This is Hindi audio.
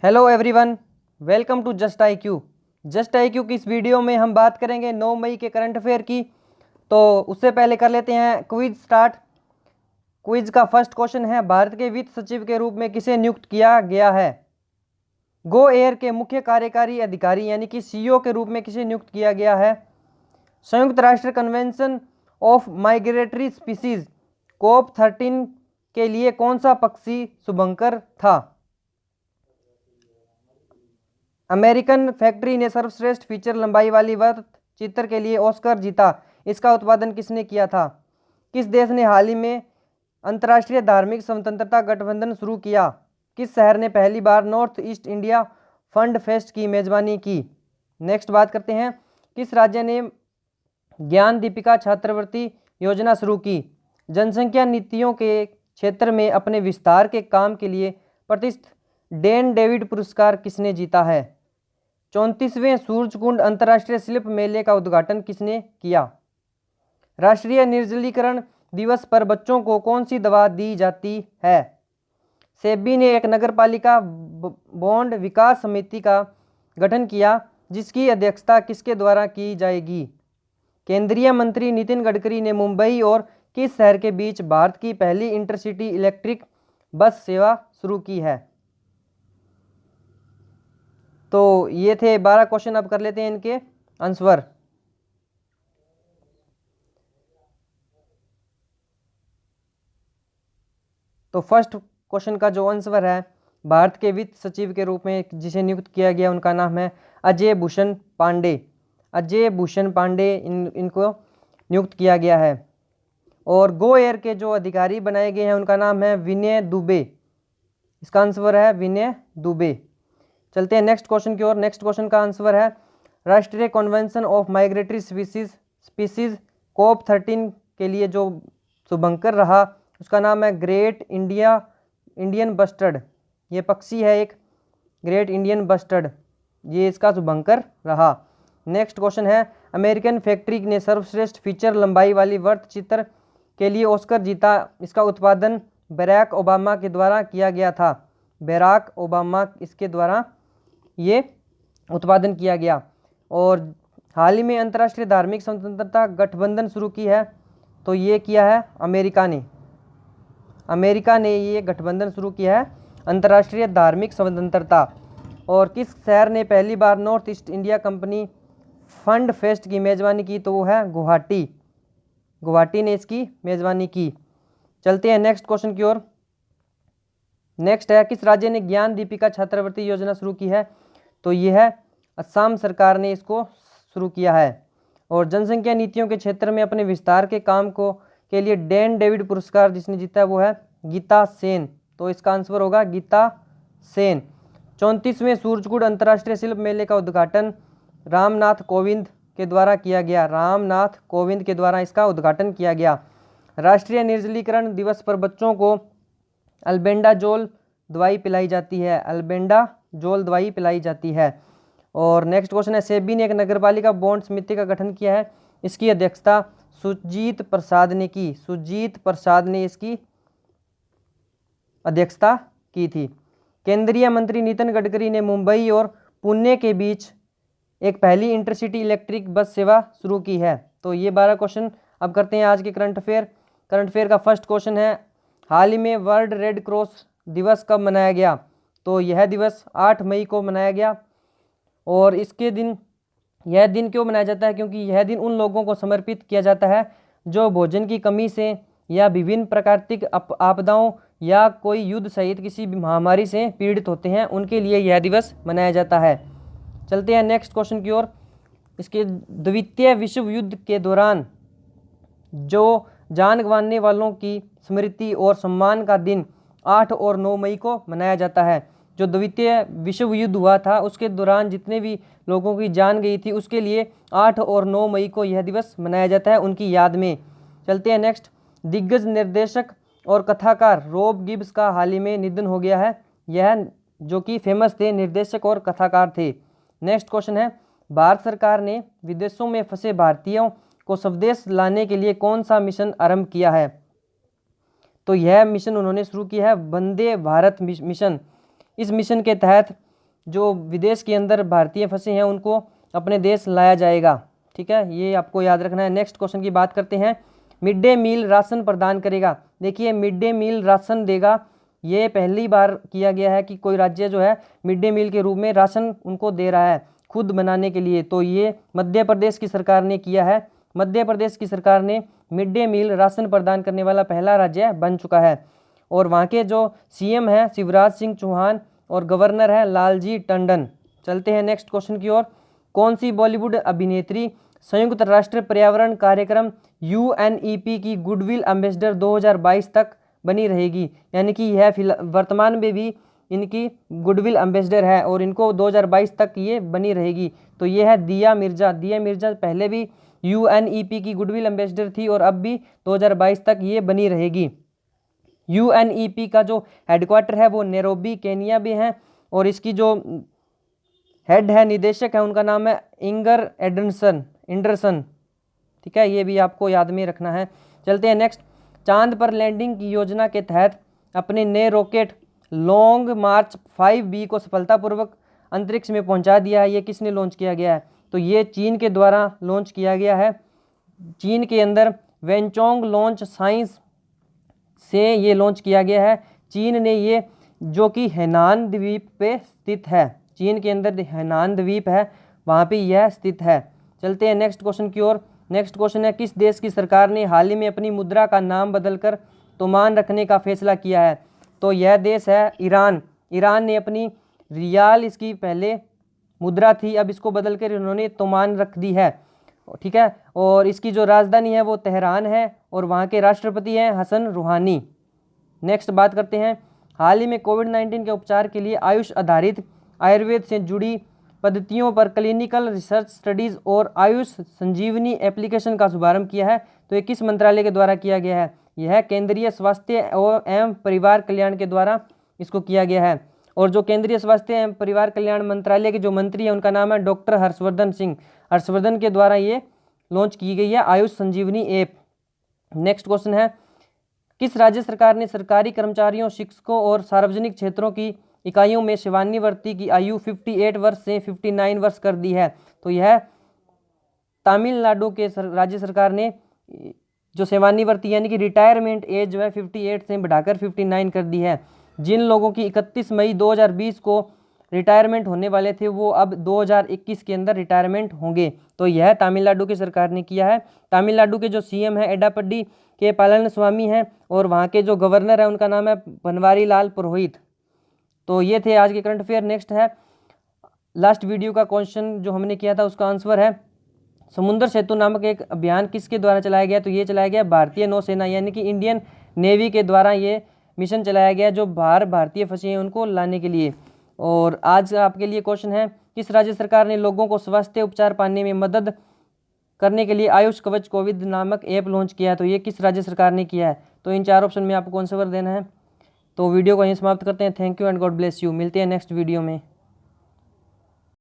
Hello everyone, welcome to just I Q. Just I Q की इस वीडियो में हम बात करेंगे 9 मई के करंट अफेयर की। तो उससे पहले कर लेते हैं क्विज स्टार्ट। क्विज का फर्स्ट क्वेश्चन है, भारत के वित्त सचिव के रूप में किसे नियुक्त किया गया है? गो एयर के मुख्य कार्यकारी अधिकारी यानी कि सीईओ के रूप में किसे नियुक्त किया गया है? संयुक्त राष्ट्र कन्वेंशन ऑफ माइग्रेटरी स्पीसीज कोप 13 के लिए कौन सा पक्षी शुभंकर था? अमेरिकन फैक्ट्री ने सर्वश्रेष्ठ फीचर लंबाई वाली वृत्त चित्र के लिए ऑस्कर जीता। इसका उत्पादन किसने किया था? किस देश ने हाल ही में अंतर्राष्ट्रीय धार्मिक स्वतंत्रता गठबंधन शुरू किया? किस शहर ने पहली बार north east India fund fest की मेजबानी की? नेक्स्ट बात करते हैं, किस राज्य ने ज्ञान दीपिका छात्रवृत्ति योजना शुरू की? जनसंख्या नीतियों के क्षेत्र में अपने विस्तार के काम के लिए प्रतिष्ठित डेन डेविड पुरस्कार किसने जीता है? 34वें सूरजकुंड अंतर्राष्ट्रीय शिल्प मेले का उद्घाटन किसने किया? राष्ट्रीय निर्जलीकरण दिवस पर बच्चों को कौन सी दवा दी जाती है? सेबी ने एक नगरपालिका बॉन्ड विकास समिति का गठन किया, जिसकी अध्यक्षता किसके द्वारा की जाएगी? केंद्रीय मंत्री नितिन गडकरी ने मुंबई और किस शहर के बीच भारत की पहली इंटरसिटी इलेक्ट्रिक बस सेवा शुरू की है? तो ये थे 12 क्वेश्चन। अब कर लेते हैं इनके आंसर। तो फर्स्ट क्वेश्चन का जो आंसर है, भारत के वित्त सचिव के रूप में जिसे नियुक्त किया गया उनका नाम है अजय भूषण पांडे। अजय भूषण पांडे इनको नियुक्त किया गया है। और गो एयर के जो अधिकारी बनाए गए हैं उनका नाम है विनय दुबे। इसका आंसर है विनय दुबे। चलते हैं नेक्स्ट क्वेश्चन की ओर। नेक्स्ट क्वेश्चन का आंसर है, राष्ट्रीय कन्वेंशन ऑफ माइग्रेटरी स्पीसीज कोप 13 के लिए जो शुभंकर रहा उसका नाम है ग्रेट इंडियन बस्टर्ड। ये पक्षी है एक, ग्रेट इंडियन बस्टर्ड, ये इसका शुभंकर रहा। नेक्स्ट क्वेश्चन है, अमेरिकन फैक्ट्री ने सर्वश्रेष्ठ फीचर लंबाई वाली वृत्त चित्र के लिए ऑस्कर जीता। इसका उत्पादन बराक ओबामा के द्वारा किया गया था। बराक ओबामा इसके द्वारा ये उत्पादन किया गया। और हाल ही में अंतर्राष्ट्रीय धार्मिक स्वतंत्रता गठबंधन शुरू की है, तो ये किया है अमेरिका ने ये गठबंधन शुरू किया है, अंतर्राष्ट्रीय धार्मिक स्वतंत्रता। और किस शहर ने पहली बार north east India company fund fest की मेजबानी की? तो वो है गुवाहाटी ने इसकी मेजबानी की। चलते हैं नेक्स्ट क्वेश्चन की ओर। नेक्स्ट है, किस राज्य ने ज्ञान दीपिका छात्रवृत्ति योजना शुरू की है? तो यह है असम सरकार ने इसको शुरू किया है। और जनसंख्या नीतियों के क्षेत्र में अपने विस्तार के काम के लिए डेन डेविड पुरस्कार जिसने जीता है वो है गीता सेन। तो इसका आंसर होगा गीता सेन। 34वें सूरजकुंड अंतर्राष्ट्रीय शिल्प मेले का उद्घाटन रामनाथ कोविंद के द्वारा किया गया। रामनाथ कोविंद के द्वारा इसका उद्घाटन किया गया। राष्ट्रीय निर्जलीकरण दिवस पर बच्चों को अल्बेंडाजोल दवाई पिलाई जाती है। अल्बेंडाजोल दवाई पिलाई जाती है। और नेक्स्ट क्वेश्चन है, सेबी ने एक नगरपालिका बॉन्ड समिति का गठन किया है। इसकी अध्यक्षता सुजीत प्रसाद ने की। सुजीत प्रसाद ने इसकी अध्यक्षता की थी। केंद्रीय मंत्री नितिन गडकरी ने मुंबई और पुणे के बीच एक पहली इंटरसिटी इलेक्ट्रिक बस सेवा शुरू की है। तो ये 12 क्वेश्चन। अब करते हैं आज के करंट अफेयर का फर्स्ट क्वेश्चन है, हाल ही में वर्ल्ड रेड क्रॉस दिवस कब मनाया गया? तो यह दिवस 8 मई को मनाया गया। और यह दिन क्यों मनाया जाता है? क्योंकि यह दिन उन लोगों को समर्पित किया जाता है जो भोजन की कमी से या विभिन्न प्राकृतिक आपदाओं या कोई युद्ध सहित किसी भी महामारी से पीड़ित होते हैं, उनके लिए यह दिवस मनाया जाता है। चलते हैं नेक्स्ट क्वेश्चन की ओर। इसके द्वितीय विश्व युद्ध के दौरान जो जान गंवाने वालों की स्मृति और सम्मान का दिन 8 और 9 मई को मनाया जाता है। जो द्वितीय विश्व युद्ध हुआ था उसके दौरान जितने भी लोगों की जान गई थी उसके लिए 8 और 9 मई को यह दिवस मनाया जाता है उनकी याद में। चलते हैं नेक्स्ट, दिग्गज निर्देशक और कथाकार रॉब गिब्स का हाल ही में निधन हो गया है। यह जो कि फेमस थे निर्देशक और कथाकार थे। नेक्स्ट क्वेश्चन है, भारत सरकार ने विदेशों में फंसे भारतीयों को स्वदेश लाने के लिए कौन सा मिशन आरंभ किया है? तो यह मिशन उन्होंने शुरू किया है वंदे भारत मिशन। इस मिशन के तहत जो विदेश के अंदर भारतीय फंसे हैं उनको अपने देश लाया जाएगा। ठीक है, ये आपको याद रखना है। नेक्स्ट क्वेश्चन की बात करते हैं। मिड डे मील राशन प्रदान करेगा। देखिए मिड डे मील राशन देगा, ये पहली बार किया गया है कि कोई राज्य जो है मिड डे मील के रूप में राशन उनको दे रहा है खुद बनाने के लिए। तो ये मध्य प्रदेश की सरकार ने किया है। मध्य प्रदेश की सरकार ने मिड डे मील राशन प्रदान करने वाला पहला राज्य बन चुका है। और वहाँ के जो सीएम हैं शिवराज सिंह चौहान और गवर्नर है लालजी टंडन। चलते हैं नेक्स्ट क्वेश्चन की ओर। कौन सी बॉलीवुड अभिनेत्री संयुक्त राष्ट्र पर्यावरण कार्यक्रम UNEP की गुडविल एम्बेसडर 2022 तक बनी रहेगी? यानी कि यह वर्तमान में भी इनकी गुडविल एम्बेसडर है और इनको 2022 तक ये बनी रहेगी। तो ये है दिया मिर्जा। दिया मिर्जा पहले भी UNEP की गुडविल एम्बेसडर थी और अब भी 2022 तक ये बनी रहेगी। UNEP का जो हेडक्वार्टर है वो नैरोबी केनिया में है और इसकी जो हेड है निदेशक है उनका नाम है इंगर एंडरसन। ठीक है, ये भी आपको याद में रखना है। चलते हैं नेक्स्ट। चांद पर लैंडिंग की योजना के तहत अपने नए रॉकेट लॉन्ग मार्च 5B को सफलतापूर्वक अंतरिक्ष में पहुंचा दिया है। ये किसने लॉन्च किया गया है? तो ये चीन के द्वारा लॉन्च किया गया है। चीन के अंदर वेंचोंग लॉन्च साइंस से ये लॉन्च किया गया है। चीन ने ये, जो कि हैनान द्वीप पे स्थित है, चीन के अंदर हैनान द्वीप है वहाँ पे यह स्थित है। चलते हैं नेक्स्ट क्वेश्चन की ओर। नेक्स्ट क्वेश्चन है, किस देश की सरकार ने हाल ही में अपनी मुद्रा का नाम बदलकर तोमान रखने का फैसला किया है? तो यह देश है ईरान। ईरान ने अपनी रियाल, इसकी पहले मुद्रा थी, अब इसको बदलकर इन्होंने तोमान रख दी है। ठीक है, और इसकी जो राजधानी है वो तेहरान है और वहाँ के राष्ट्रपति हैं हसन रूहानी। नेक्स्ट बात करते हैं। हाल ही में कोविड-19 के उपचार के लिए आयुष आधारित आयुर्वेद से जुड़ी पद्धतियों पर क्लिनिकल रिसर्च स्टडीज़ और आयुष संजीवनी एप्लीकेशन का शुभारंभ किया है। तो ये किस मंत्रालय के द्वारा किया गया है? यह केंद्रीय स्वास्थ्य एवं परिवार कल्याण के द्वारा इसको किया गया है। और जो केंद्रीय स्वास्थ्य एवं परिवार कल्याण मंत्रालय के जो मंत्री हैं उनका नाम है डॉक्टर हर्षवर्धन सिंह। हर्षवर्धन के द्वारा ये लॉन्च की गई है आयुष संजीवनी ऐप। नेक्स्ट क्वेश्चन है, किस राज्य सरकार ने सरकारी कर्मचारियों, शिक्षकों और सार्वजनिक क्षेत्रों की इकाइयों में सेवानिवृत्ति की आयु 58 वर्ष से 59 वर्ष कर दी है? तो यह तमिलनाडु के राज्य सरकार ने जो सेवानिवृत्ति यानी कि रिटायरमेंट एज जो है 58 से बढ़ाकर 59 कर दी है। जिन लोगों की 31 मई 2020 को रिटायरमेंट होने वाले थे वो अब 2021 के अंदर रिटायरमेंट होंगे। तो यह तमिलनाडु की सरकार ने किया है। तमिलनाडु के जो सीएम है एडापड्डी के पलानिस्वामी हैं और वहाँ के जो गवर्नर है उनका नाम है बनवारी लाल पुरोहित। तो ये थे आज के करंट अफेयर। नेक्स्ट है लास्ट वीडियो का क्वेश्चन जो हमने किया था उसका आंसर है, समुद्र सेतु नामक एक अभियान किसके द्वारा चलाया गया? तो ये चलाया गया भारतीय नौसेना यानी कि इंडियन नेवी के द्वारा ये मिशन चलाया गया जो भारतीय फंसे हैं उनको लाने के लिए। और आज आपके लिए क्वेश्चन है, किस राज्य सरकार ने लोगों को स्वास्थ्य उपचार पाने में मदद करने के लिए आयुष कवच कोविड नामक ऐप लॉन्च किया है? तो ये किस राज्य सरकार ने किया है? तो इन 4 ऑप्शन में आपको आंसर देना है। तो वीडियो को यहीं समाप्त करते हैं। Thank you and God bless you. मिलते हैं नेक्स्ट वीडियो में।